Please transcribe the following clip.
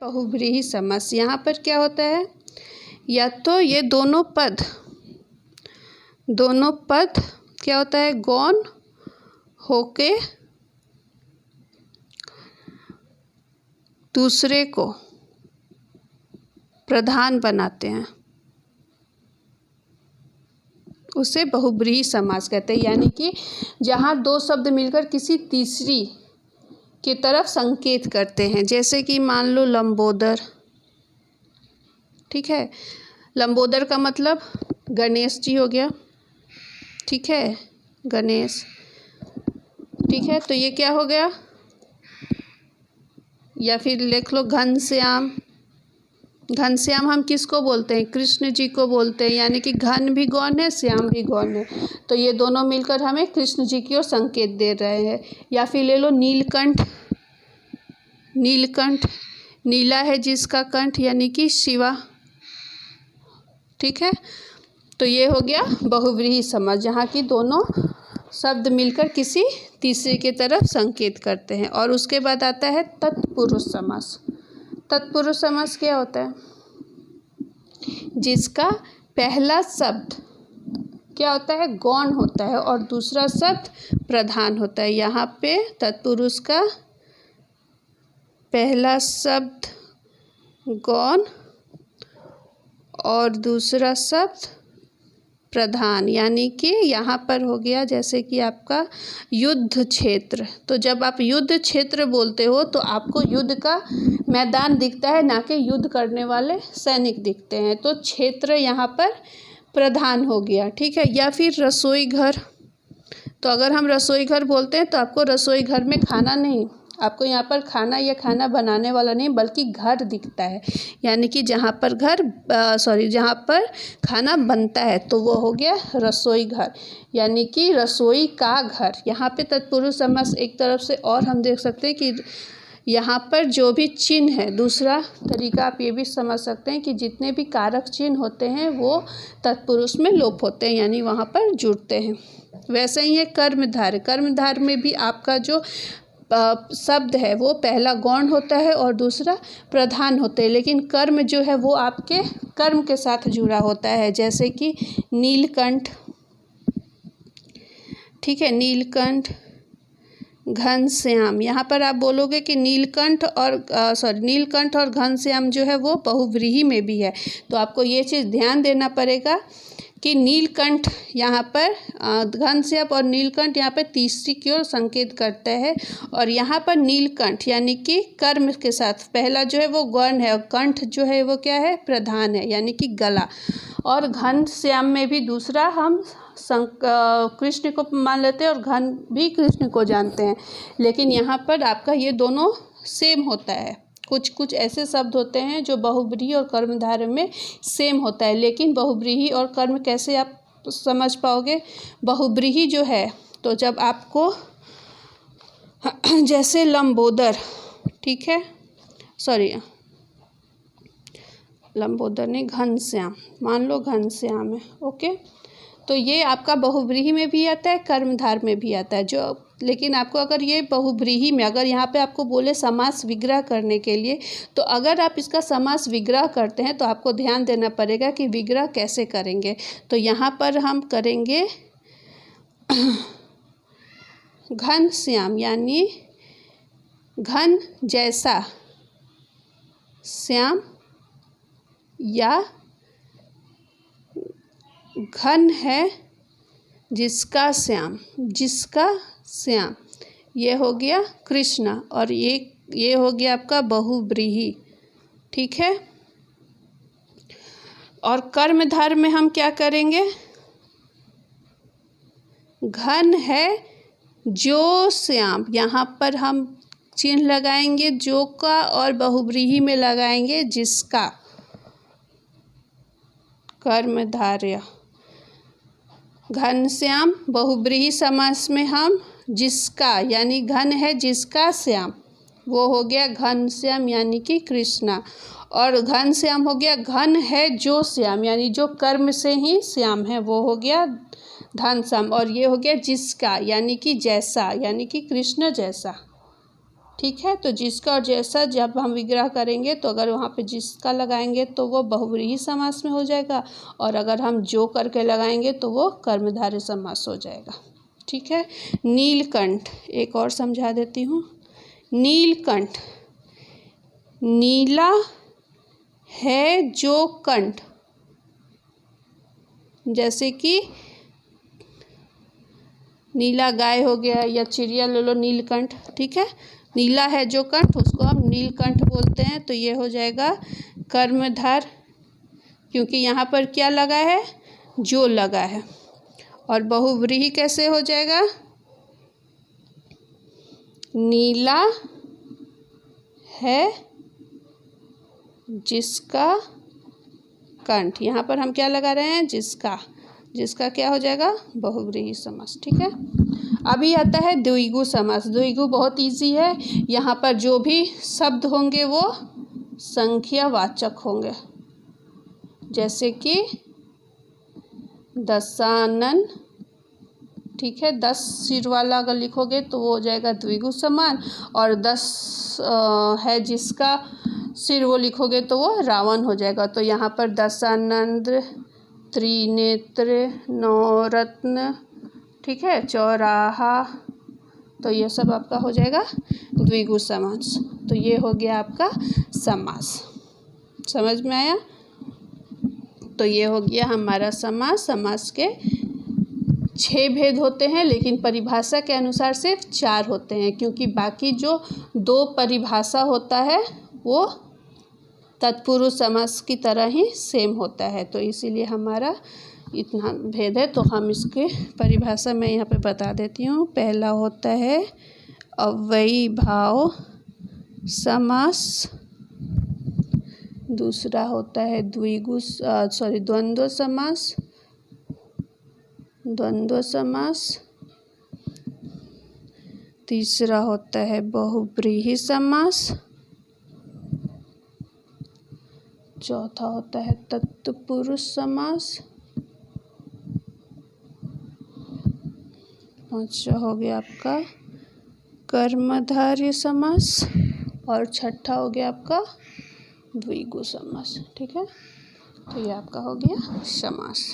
बहुव्रीहि समास। यहाँ पर क्या होता है, या तो ये दोनों पद क्या होता है, गौण होके दूसरे को प्रधान बनाते हैं, उसे बहुव्रीहि समास कहते हैं। यानी कि जहाँ दो शब्द मिलकर किसी तीसरी की तरफ संकेत करते हैं, जैसे कि मान लो लंबोदर। ठीक है, लंबोदर का मतलब गणेश जी हो गया। ठीक है, गणेश। ठीक है, तो ये क्या हो गया, या फिर लिख लो घनश्याम। घनश्याम हम किसको बोलते हैं, कृष्ण जी को बोलते हैं। यानी कि घन भी गौण है, श्याम भी गौण है, तो ये दोनों मिलकर हमें कृष्ण जी की ओर संकेत दे रहे हैं। या फिर ले लो नीलकंठ। नीलकंठ, नीला है जिसका कंठ, यानी कि शिवा। ठीक है, तो ये हो गया बहुव्रीहि समास, जहाँ की दोनों शब्द मिलकर किसी तीसरे की तरफ संकेत करते हैं। और उसके बाद आता है तत्पुरुष समास। तत्पुरुष समास क्या होता है, जिसका पहला शब्द क्या होता है, गौण होता है और दूसरा शब्द प्रधान होता है। यहाँ पे तत्पुरुष का पहला शब्द गौण और दूसरा शब्द प्रधान। यानी कि यहाँ पर हो गया जैसे कि आपका युद्ध क्षेत्र। तो जब आप युद्ध क्षेत्र बोलते हो तो आपको युद्ध का मैदान दिखता है, ना कि युद्ध करने वाले सैनिक दिखते हैं। तो क्षेत्र यहाँ पर प्रधान हो गया। ठीक है, या फिर रसोई घर। तो अगर हम रसोई घर बोलते हैं तो आपको रसोई घर में खाना नहीं, आपको यहाँ पर खाना या खाना बनाने वाला नहीं बल्कि घर दिखता है। यानी कि जहाँ पर खाना बनता है तो वो हो गया रसोई घर, यानी कि रसोई का घर। यहाँ पे तत्पुरुष समास एक तरफ से और हम देख सकते हैं कि यहाँ पर जो भी चिन्ह है, दूसरा तरीका आप ये भी समझ सकते हैं कि जितने भी कारक चिन्ह होते हैं वो तत्पुरुष में लोप होते हैं, यानी वहाँ पर जुड़ते हैं। वैसे ही है कर्मधारय। कर्मधारय में भी आपका जो शब्द है वो पहला गौण होता है और दूसरा प्रधान होते हैं, लेकिन कर्म जो है वो आपके कर्म के साथ जुड़ा होता है। जैसे कि नीलकंठ। ठीक है, नीलकंठ, घनश्याम। यहाँ पर आप बोलोगे कि नीलकंठ और घनश्याम जो है वो बहुव्रीहि में भी है। तो आपको ये चीज़ ध्यान देना पड़ेगा कि नीलकंठ यहाँ पर घनश्याम और नीलकंठ यहाँ पर तीसरी की ओर संकेत करते हैं। और यहाँ पर नीलकंठ यानी कि कर्म के साथ पहला जो है वो गौण है और कंठ जो है वो क्या है, प्रधान है, यानी कि गला। और घनश्याम में भी दूसरा हम कृष्ण को मान लेते हैं और घन भी कृष्ण को जानते हैं, लेकिन यहाँ पर आपका ये दोनों सेम होता है। कुछ कुछ ऐसे शब्द होते हैं जो बहुव्रीहि और कर्मधारय में सेम होता है, लेकिन बहुव्रीहि और कर्म कैसे आप समझ पाओगे। बहुव्रीहि जो है तो जब आपको जैसे लंबोदर, ठीक है, लंबोदर नहीं, घनश्याम, मान लो घनश्याम है, ओके, तो ये आपका बहुव्रीहि में भी आता है, कर्मधारय में भी आता है। लेकिन आपको अगर ये बहुव्रीहि में, अगर यहाँ पे आपको बोले समास विग्रह करने के लिए, तो अगर आप इसका समास विग्रह करते हैं तो आपको ध्यान देना पड़ेगा कि विग्रह कैसे करेंगे। तो यहाँ पर हम करेंगे घनश्याम, यानी घन जैसा श्याम, या घन है जिसका श्याम, ये हो गया कृष्ण, और ये हो गया आपका बहुव्रीहि। ठीक है, और कर्मधारय में हम क्या करेंगे, घन है जो श्याम, यहाँ पर हम चिन्ह लगाएंगे जो का, और बहुव्रीहि में लगाएंगे जिसका, कर्मधारय। घनश्याम बहुव्रीहि समास में हम जिसका, यानी घन है जिसका श्याम, वो हो गया घनश्याम यानी कि कृष्णा। और घनश्याम हो गया घन है जो श्याम, यानी जो कर्म से ही श्याम है, वो हो गया घनश्याम। और ये हो गया जिसका, यानी कि जैसा, यानी कि कृष्ण जैसा। ठीक है। तो जिसका और जैसा जब हम विग्रह करेंगे तो अगर वहाँ पे जिसका लगाएंगे तो वो बहुव्रीहि समास में हो जाएगा, और अगर हम जो करके लगाएंगे तो वो कर्मधारय समास हो जाएगा। ठीक है। नीलकंठ, एक और समझा देती हूँ। नीलकंठ, नीला है जो कंठ, जैसे कि नीला गाय हो गया या चिड़िया ले लो नीलकंठ। ठीक है। नीला है जो कंठ, उसको हम नीलकंठ बोलते हैं। तो ये हो जाएगा कर्मधार, क्योंकि यहाँ पर क्या लगा है, जो लगा है। और बहुव्रीहि कैसे हो जाएगा, नीला है जिसका कंठ, यहाँ पर हम क्या लगा रहे हैं, जिसका, जिसका क्या हो जाएगा, बहुव्रीहि समास। ठीक है। अभी आता है द्विगु समास। द्विगु बहुत इजी है। यहाँ पर जो भी शब्द होंगे वो संख्यावाचक होंगे, जैसे कि दशानन। ठीक है। 10 सिर वाला अगर लिखोगे तो वो हो जाएगा द्विगु समान, और 10 है जिसका सिर वो लिखोगे तो वो रावण हो जाएगा। तो यहाँ पर दशानंद, त्रिनेत्र, नवरत्न, ठीक है, चौराहा, तो ये सब आपका हो जाएगा द्विगु समास। तो ये हो गया आपका समास। समझ में आया। तो ये हो गया हमारा समास। समास के 6 भेद होते हैं, लेकिन परिभाषा के अनुसार सिर्फ 4 होते हैं, क्योंकि बाकी जो 2 परिभाषा होता है वो तत्पुरुष समास की तरह ही सेम होता है। तो इसीलिए हमारा इतना भेद है। तो हम इसके परिभाषा मैं यहाँ पे बता देती हूँ। पहला होता है अव्ययीभाव समास, दूसरा होता है द्वंद्व समास, द्वंद्व समास, तीसरा होता है बहुव्रीहि समास, चौथा होता है तत्पुरुष समास, पांचवा हो गया आपका कर्मधारय समास, और छठा हो गया आपका द्विगु समास। ठीक है। तो ये आपका हो गया समास।